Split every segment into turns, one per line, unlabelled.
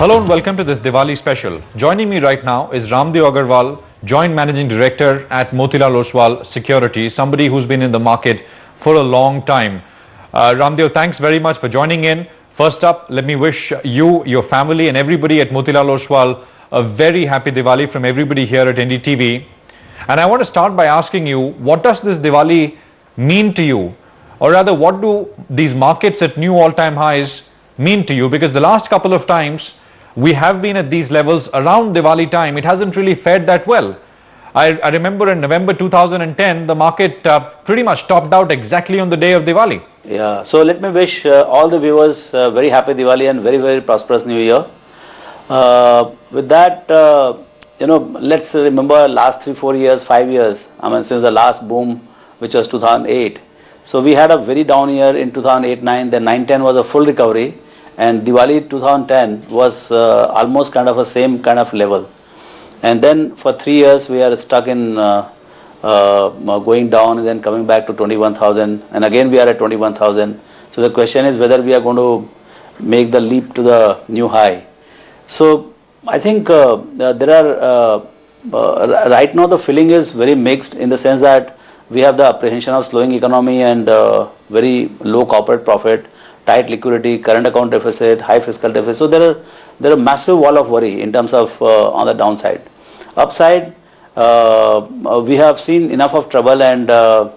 Hello and welcome to this Diwali special. Joining me right now is Ramdeo Agarwal, Joint Managing Director at Motilal Oswal Securities, somebody who's been in the market for a long time. Ramdeo, thanks very much for joining in. First up, let me wish you, your family and everybody at Motilal Oswal a very happy Diwali from everybody here at NDTV. And I want to start by asking you, what does this Diwali mean to you? Or rather, what do these markets at new all-time highs mean to you? Because the last couple of times we have been at these levels around Diwali time, it hasn't really fared that well. I remember in November 2010, the market pretty much topped out exactly on the day of Diwali.
Yeah, so let me wish all the viewers very happy Diwali and very, very prosperous New Year. With that, let's remember last 3-4 years, 5 years, since the last boom, which was 2008. So we had a very down year in 2008-9, then 9-10 was a full recovery, and Diwali 2010 was almost kind of a same kind of level. And then for 3 years we are stuck in going down and then coming back to 21,000, and again we are at 21,000. So the question is whether we are going to make the leap to the new high. So I think there are right now the feeling is very mixed, in the sense that we have the apprehension of slowing economy and very low corporate profit, tight liquidity, current account deficit, high fiscal deficit. So there are massive wall of worry in terms of on the downside. Upside, we have seen enough of trouble, and there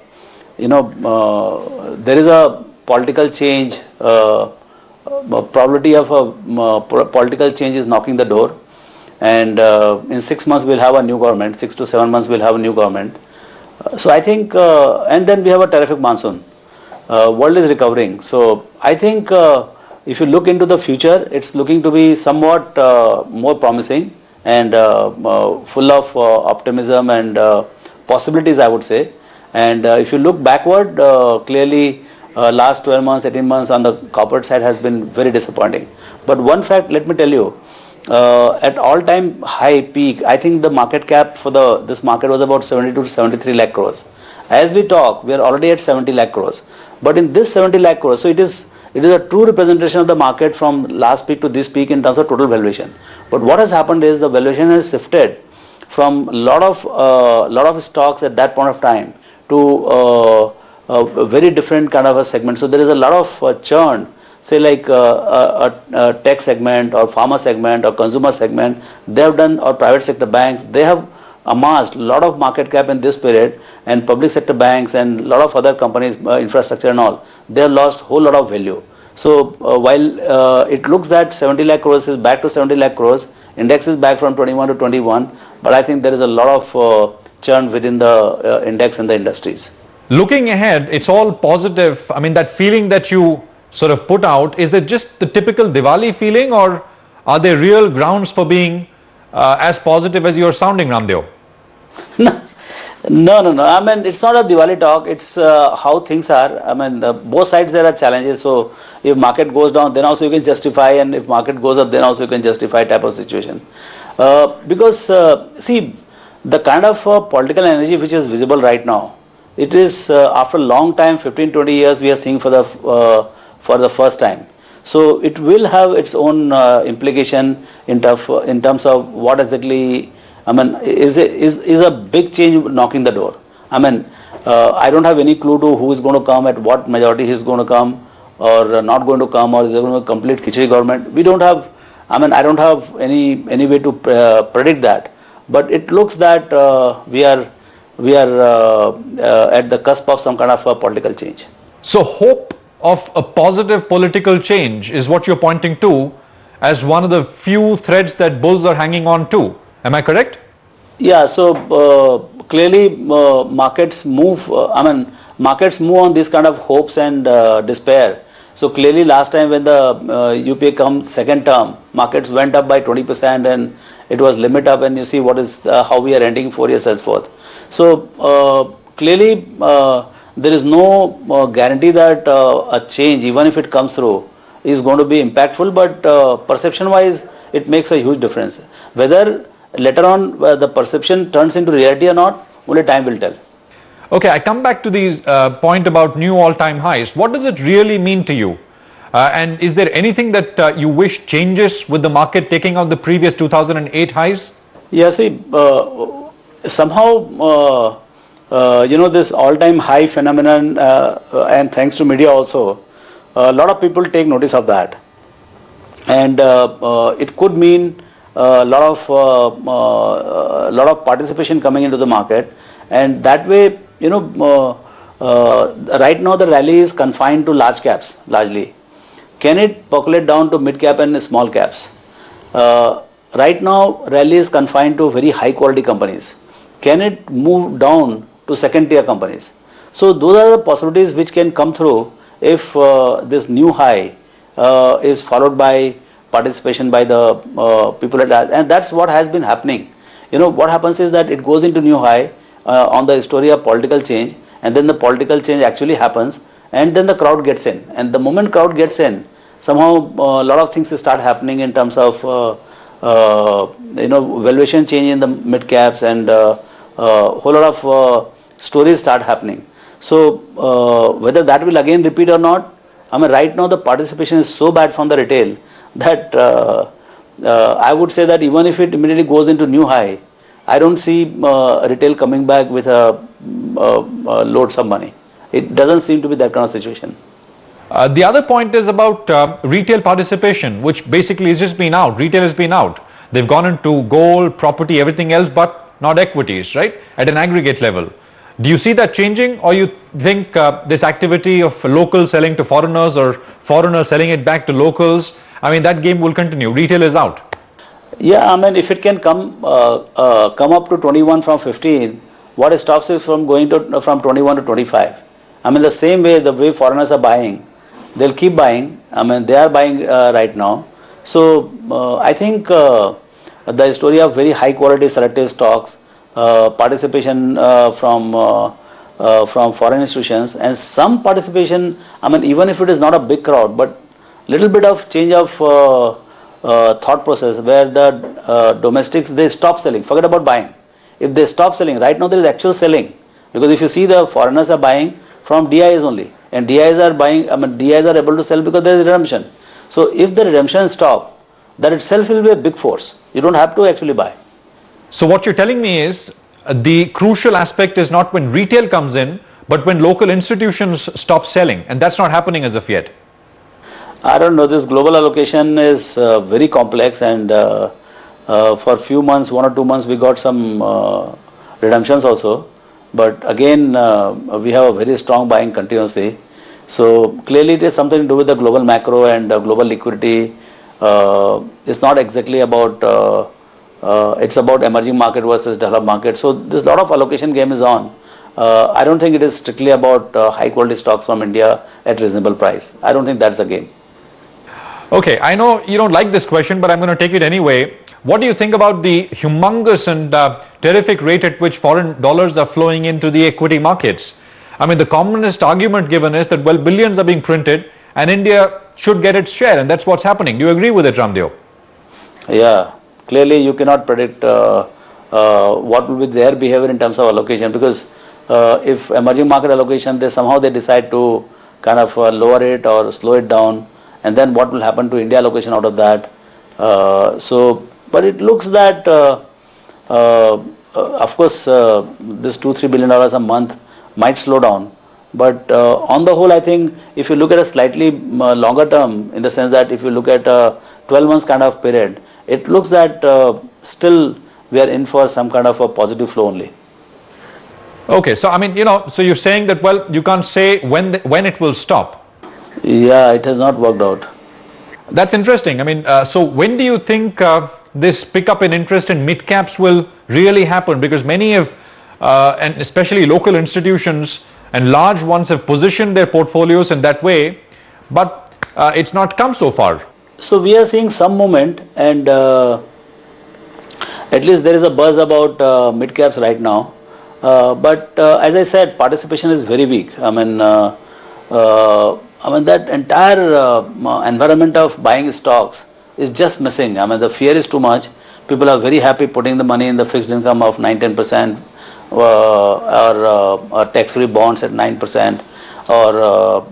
is a political change. Probability of a political change is knocking the door, and in 6 months we'll have a new government. 6 to 7 months we'll have a new government. So I think, and then we have a terrific monsoon. World is recovering. So I think if you look into the future, it's looking to be somewhat more promising and full of optimism and possibilities, I would say. And if you look backward, clearly last 12 months, 18 months on the corporate side has been very disappointing. But one fact, let me tell you, at all-time high peak, I think the market cap for this market was about 72 to 73 lakh crores. As we talk, we are already at 70 lakh crores. But in this 70 lakh crores, so it is a true representation of the market from last peak to this peak in terms of total valuation. But what has happened is the valuation has shifted from a lot of stocks at that point of time to a very different kind of a segment. So there is a lot of churn, say like a tech segment or pharma segment or consumer segment. They have done, or private sector banks, they have amassed a lot of market cap in this period, and public sector banks and a lot of other companies, infrastructure and all, they have lost a whole lot of value. So while it looks that 70 lakh crores is back to 70 lakh crores, index is back from 21 to 21, but I think there is a lot of churn within the index and the industries.
Looking ahead, it's all positive. I mean, that feeling that you sort of put out, is that just the typical Diwali feeling, or are there real grounds for being as positive as you're sounding, Ramdeo?
No. I mean, it's not a Diwali talk. It's how things are. I mean, both sides there are challenges. So if market goes down, then also you can justify, and if market goes up, then also you can justify type of situation. Because see, the kind of political energy which is visible right now, it is after a long time, 15-20 years, we are seeing for the first time. So it will have its own implication in terms of what exactly, I mean, is a big change knocking the door. I mean, I don't have any clue to who is going to come, at what majority he is going to come, or not going to come, or is there going to complete khichdi government. We don't have, I mean, I don't have any way to predict that. But it looks that we are at the cusp of some kind of a political change.
So hope of a positive political change is what you're pointing to as one of the few threads that bulls are hanging on to. Am I correct?
Yeah, so clearly markets move, markets move on these kind of hopes and despair. So clearly last time when the UPA comes second term, markets went up by 20% and it was limit up, and you see what is how we are ending 4 years as forth. So clearly there is no guarantee that a change, even if it comes through, is going to be impactful, but perception wise it makes a huge difference. Whether later on the perception turns into reality or not, only time will tell.
Okay, I come back to the point about new all-time highs. What does it really mean to you? And is there anything that you wish changes with the market taking out the previous 2008 highs?
Yeah, see, somehow, this all-time high phenomenon, and thanks to media also, a lot of people take notice of that. And it could mean a lot of participation coming into the market, and that way, right now the rally is confined to large caps largely. Can it percolate down to mid cap and small caps? Right now, rally is confined to very high quality companies. Can it move down to second tier companies? So those are the possibilities which can come through if this new high is followed by participation by the people at large, and that's what has been happening. What happens is that it goes into new high on the story of political change, and then the political change actually happens, and then the crowd gets in, and the moment crowd gets in, somehow a lot of things start happening in terms of valuation change in the mid caps, and whole lot of stories start happening. So whether that will again repeat or not, I mean, right now the participation is so bad from the retail that I would say that even if it immediately goes into new high, I don't see retail coming back with loads of money. It doesn't seem to be that kind of situation.
The other point is about retail participation, which basically has just been out. Retail has been out. They've gone into gold, property, everything else, but not equities, right? At an aggregate level. Do you see that changing, or you think this activity of local selling to foreigners or foreigners selling it back to locals, I mean, that game will continue? Retail is out.
Yeah, I mean, if it can come up to 21 from 15, what stops it from going to from 21 to 25? I mean, the same way, the way foreigners are buying, they'll keep buying. I mean, they are buying right now. So I think the story of very high quality selective stocks, participation from foreign institutions, and some participation, I mean, even if it is not a big crowd, but little bit of change of thought process where the domestics, they stop selling, forget about buying. If they stop selling, right now there is actual selling, because if you see, the foreigners are buying from DIs only, and DIs are buying, I mean, DIs are able to sell because there is redemption. So if the redemption stop, that itself will be a big force. You don't have to actually buy.
So what you're telling me is the crucial aspect is not when retail comes in, but when local institutions stop selling, and that's not happening as of yet.
I don't know, this global allocation is very complex, and for a few months, 1 or 2 months, we got some redemptions also. But again, we have a very strong buying continuously. So clearly it is something to do with the global macro and global liquidity. It's not exactly about, it's about emerging market versus developed market. So there's a lot of allocation game is on. I don't think it is strictly about high quality stocks from India at reasonable price. I don't think that's the game.
Okay, I know you don't like this question, but I'm going to take it anyway. What do you think about the humongous and terrific rate at which foreign dollars are flowing into the equity markets? I mean, the commonest argument given is that, well, billions are being printed and India should get its share, and that's what's happening. Do you agree with it, Ramdeo?
Yeah, clearly you cannot predict what will be their behavior in terms of allocation, because if emerging market allocation, they decide to kind of lower it or slow it down, and then what will happen to India allocation out of that. But it looks that, of course, this $2-3 billion a month might slow down. But on the whole, I think if you look at a slightly longer term, in the sense that if you look at a 12 months kind of period, it looks that still we are in for some kind of a positive flow only.
Okay, so I mean, so you're saying that, well, you can't say when it will stop.
Yeah, it has not worked out.
That's interesting. I mean, so when do you think this pickup in interest in mid caps will really happen? Because many of, and especially local institutions and large ones, have positioned their portfolios in that way, but it's not come so far.
So we are seeing some movement, and at least there is a buzz about mid caps right now. But as I said, participation is very weak. I mean, that entire environment of buying stocks is just missing. I mean, the fear is too much. People are very happy putting the money in the fixed income of 9-10%, or tax-free bonds at 9%, or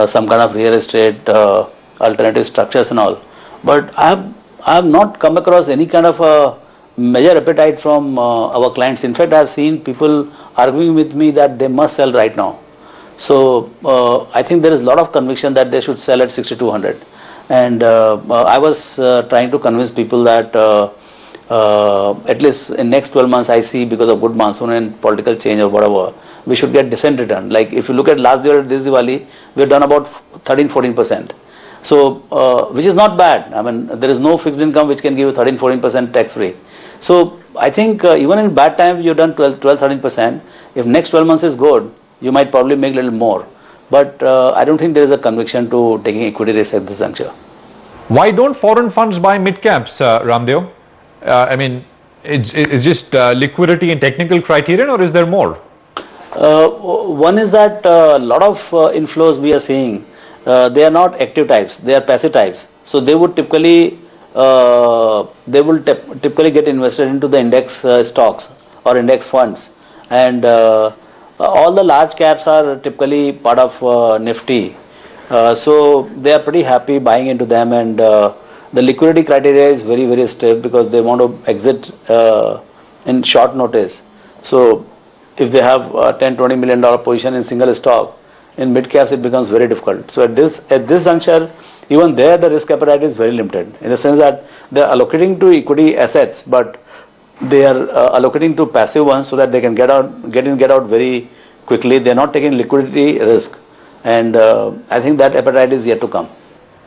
some kind of real estate, alternative structures and all. But I have not come across any kind of a major appetite from our clients. In fact, I have seen people arguing with me that they must sell right now. So I think there is a lot of conviction that they should sell at 6200. And I was trying to convince people that at least in next 12 months I see, because of good monsoon and political change or whatever, we should get decent return. Like if you look at last year, this Diwali, we have done about 13-14%. So which is not bad. I mean, there is no fixed income which can give you 13-14% tax free. So I think even in bad times you've done 12-13%. If next 12 months is good, you might probably make a little more. But I don't think there is a conviction to taking equity risk at this juncture.
Why don't foreign funds buy mid caps, Ramdeo? I mean, it's just liquidity and technical criterion, or is there more?
One is that a lot of inflows we are seeing, they are not active types, they are passive types. So they would typically get invested into the index stocks or index funds, and all the large caps are typically part of Nifty. So they are pretty happy buying into them, and the liquidity criteria is very, very stiff because they want to exit in short notice. So if they have a $10-20 million position in single stock, in mid caps it becomes very difficult. So at this juncture, even there the risk appetite is very limited, in the sense that they are allocating to equity assets, but they are allocating to passive ones so that they can get out very quickly. They are not taking liquidity risk, and I think that appetite is yet to come.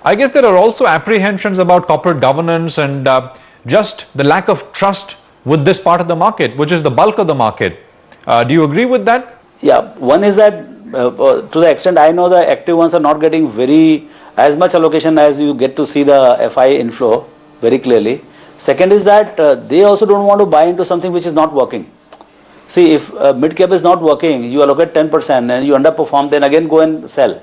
I guess there are also apprehensions about corporate governance and just the lack of trust with this part of the market, which is the bulk of the market. Do you agree with that?
Yeah, one is that to the extent I know, the active ones are not getting as much allocation as you get to see the FI inflow very clearly. Second is that they also don't want to buy into something which is not working. See, if mid cap is not working, you allocate 10% and you underperform, then again go and sell.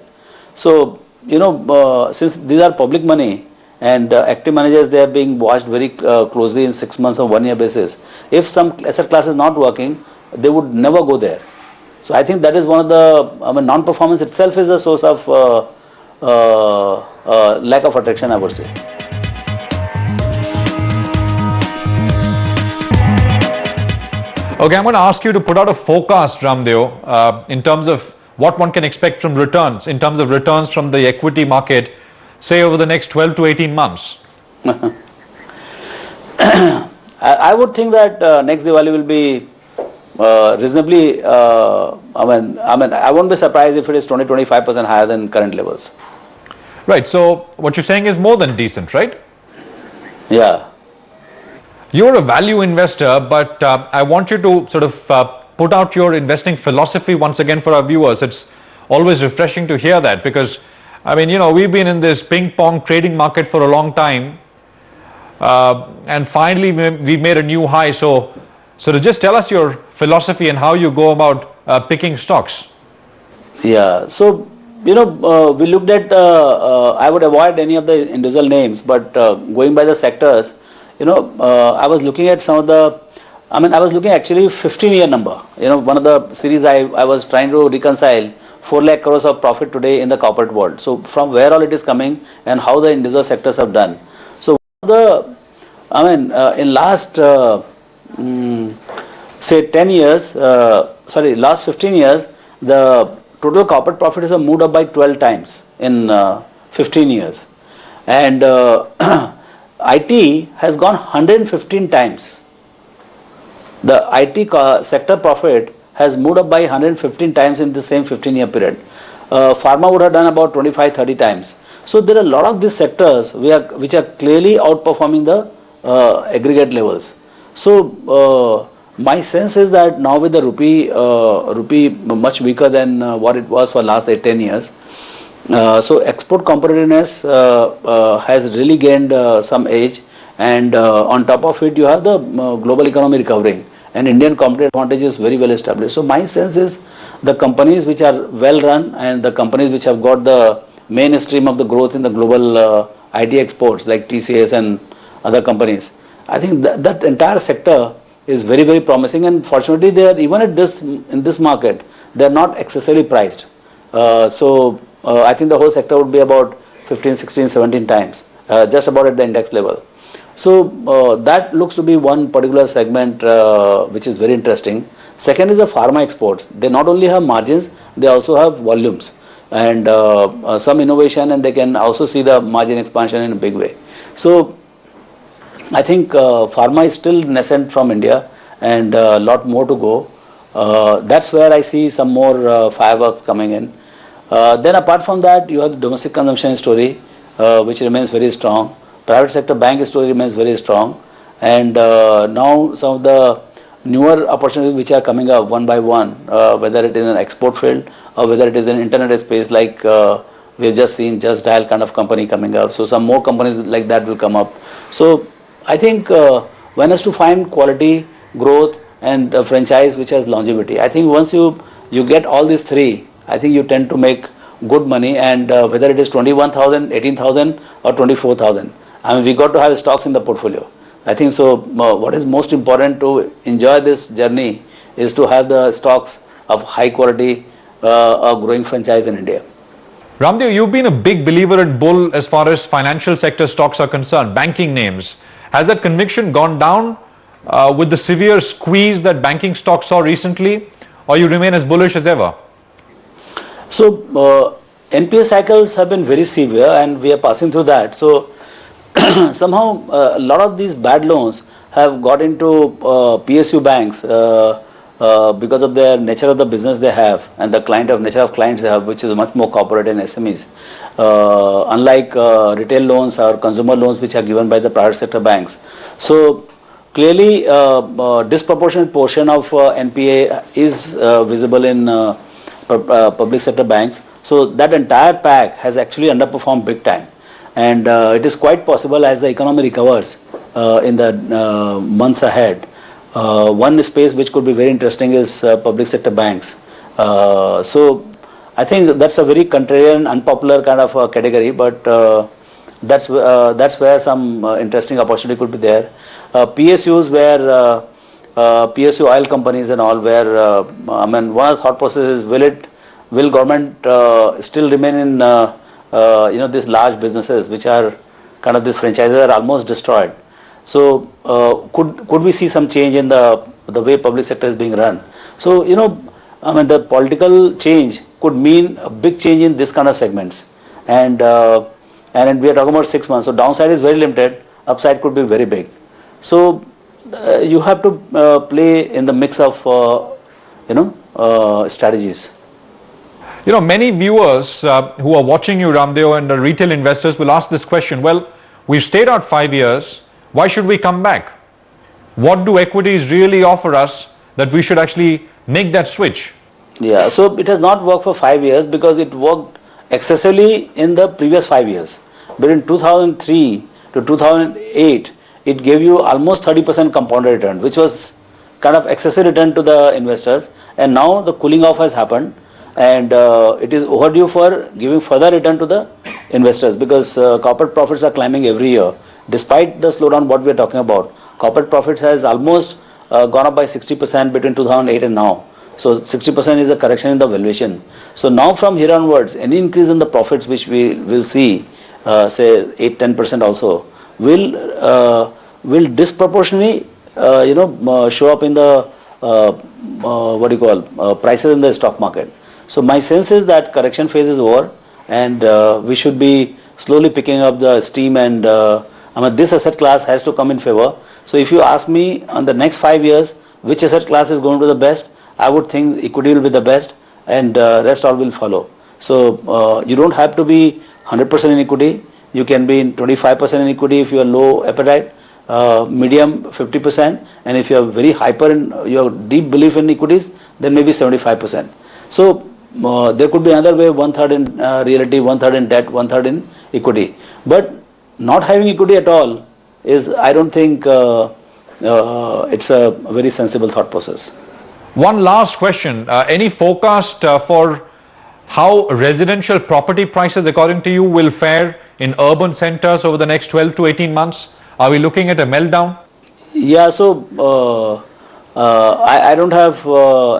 So, you know, since these are public money and active managers, they are being watched very closely in 6 months or 1 year basis. If some asset class is not working, they would never go there. So I think that is one of the, non-performance itself is a source of lack of attraction, I would say.
Okay, I'm going to ask you to put out a forecast, Ramdeo, in terms of what one can expect from returns, in terms of returns from the equity market, say over the next 12 to 18 months.
I would think that next Diwali will be reasonably, I won't be surprised if it is 20-25% higher than current levels.
Right, so what you're saying is more than decent, right?
Yeah.
You're a value investor, but I want you to sort of put out your investing philosophy once again for our viewers. It's always refreshing to hear that, because, I mean, you know, we've been in this ping pong trading market for a long time, and finally we've made a new high. So to just tell us your philosophy and how you go about picking stocks.
Yeah, so, you know, we looked at, I would avoid any of the individual names, but going by the sectors, you know, I was looking at some of the, I was looking actually 15-year number. You know, one of the series I was trying to reconcile 4 lakh crores of profit today in the corporate world. So from where all it is coming and how the individual sectors have done. So in last, say 10 years, last 15 years, the total corporate profit has moved up by 12 times in 15 years. And IT has gone 115 times. The IT sector profit has moved up by 115 times in the same 15-year period. Pharma would have done about 25-30 times. So there are a lot of these sectors which are clearly outperforming the aggregate levels. So my sense is that now with the rupee much weaker than what it was for last 8-10 years, so export competitiveness has really gained some edge, and on top of it you have the global economy recovering, and Indian competitive advantage is very well established. So my sense is the companies which are well run and the companies which have got the mainstream of the growth in the global IT exports like TCS and other companies, I think that entire sector is very, very promising, and fortunately they are, even at in this market, they are not excessively priced. So I think the whole sector would be about 15, 16, 17 times, just about at the index level. So that looks to be one particular segment which is very interesting. Second is the pharma exports. They not only have margins, they also have volumes and some innovation, and they can also see the margin expansion in a big way. So I think pharma is still nascent from India and a lot more to go. That's where I see some more fireworks coming in. Then apart from that, you have the domestic consumption story, which remains very strong. Private sector bank story remains very strong. And now some of the newer opportunities which are coming up one by one, whether it is an export field or whether it is an internet space, like we have just seen Just Dial kind of company coming up. So some more companies like that will come up. So I think one has to find quality, growth and franchise which has longevity. I think once you get all these three, I think you tend to make good money, and whether it is 21,000, 18,000 or 24,000. I mean, we got to have stocks in the portfolio. I think so. What is most important to enjoy this journey is to have the stocks of high quality, a growing franchise in India.
Ramdev, you've been a big believer in bull as far as financial sector stocks are concerned, banking names. Has that conviction gone down with the severe squeeze that banking stocks saw recently, or you remain as bullish as ever?
So NPA cycles have been very severe, and we are passing through that. So somehow a lot of these bad loans have got into PSU banks because of the nature of the business they have and the nature of clients they have, which is much more corporate and SMEs. Unlike retail loans or consumer loans which are given by the private sector banks. So clearly disproportionate portion of NPA is visible in public sector banks. So that entire pack has actually underperformed big time. And it is quite possible, as the economy recovers in the months ahead, one space which could be very interesting is public sector banks. So I think that's a very contrarian, unpopular kind of category, but that's where some interesting opportunity could be there. PSUs, where PSU oil companies and all, where I mean, one of the thought process is, will government still remain in these large businesses which are kind of, these franchises are almost destroyed. So could we see some change in the way public sector is being run? So I mean, the political change could mean a big change in this kind of segments, and we are talking about 6 months. So downside is very limited, upside could be very big. So you have to play in the mix of strategies.
Many viewers who are watching you, Ramdev, and the retail investors will ask this question. Well, we've stayed out 5 years. Why should we come back? What do equities really offer us that we should actually make that switch?
Yeah, so it has not worked for 5 years because it worked excessively in the previous 5 years. Between 2003 to 2008, it gave you almost 30% compounded return, which was kind of excessive return to the investors. And now the cooling off has happened, and it is overdue for giving further return to the investors, because corporate profits are climbing every year. Despite the slowdown what we are talking about, corporate profits has almost gone up by 60% between 2008 and now. So 60% is a correction in the valuation. So now from here onwards, any increase in the profits which we will see, say 8-10% also, will disproportionately show up in the prices in the stock market. So my sense is that correction phase is over, and we should be slowly picking up the steam, and I mean, this asset class has to come in favor. So if you ask me on the next 5 years which asset class is going to be the best, I would think equity will be the best, and rest all will follow. So you don't have to be 100% in equity. You can be in 25% in equity if you are low appetite, medium 50%, and if you are very hyper in your deep belief in equities, then maybe 75%. So there could be another way, 1/3 in reality, 1/3 in debt, 1/3 in equity. But not having equity at all is, I don't think it's a very sensible thought process.
One last question. Any forecast for how residential property prices, according to you, will fare in urban centers over the next 12 to 18 months? Are we looking at a meltdown?
Yeah, so I don't have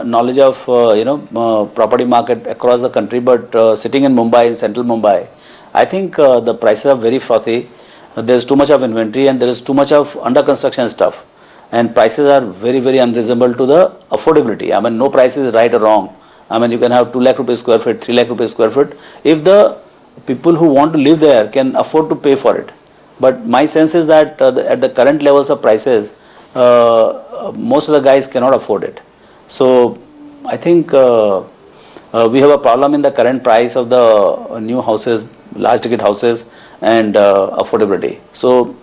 knowledge of property market across the country, but sitting in Mumbai, in central Mumbai, I think the prices are very frothy. There's too much of inventory and there is too much of under construction stuff, and prices are very unreasonable to the affordability. I mean, no price is right or wrong. I mean, you can have 2 lakh rupees square feet, 3 lakh rupees square feet if the people who want to live there can afford to pay for it. But my sense is that at the current levels of prices, most of the guys cannot afford it. So I think we have a problem in the current price of the new houses, large ticket houses, and affordability. So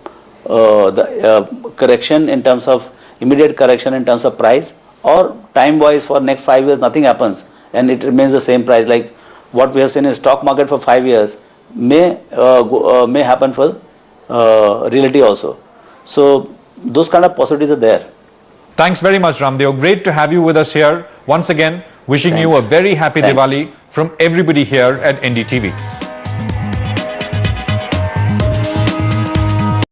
the correction in terms of immediate correction in terms of price, or time wise for next 5 years nothing happens and it remains the same price, like what we have seen in stock market for 5 years may happen for realty also. So those kind of possibilities are there.
Thanks very much, Ramdeo. Great to have you with us here. Once again, wishing you a very happy
Thanks.
Diwali from everybody here at NDTV.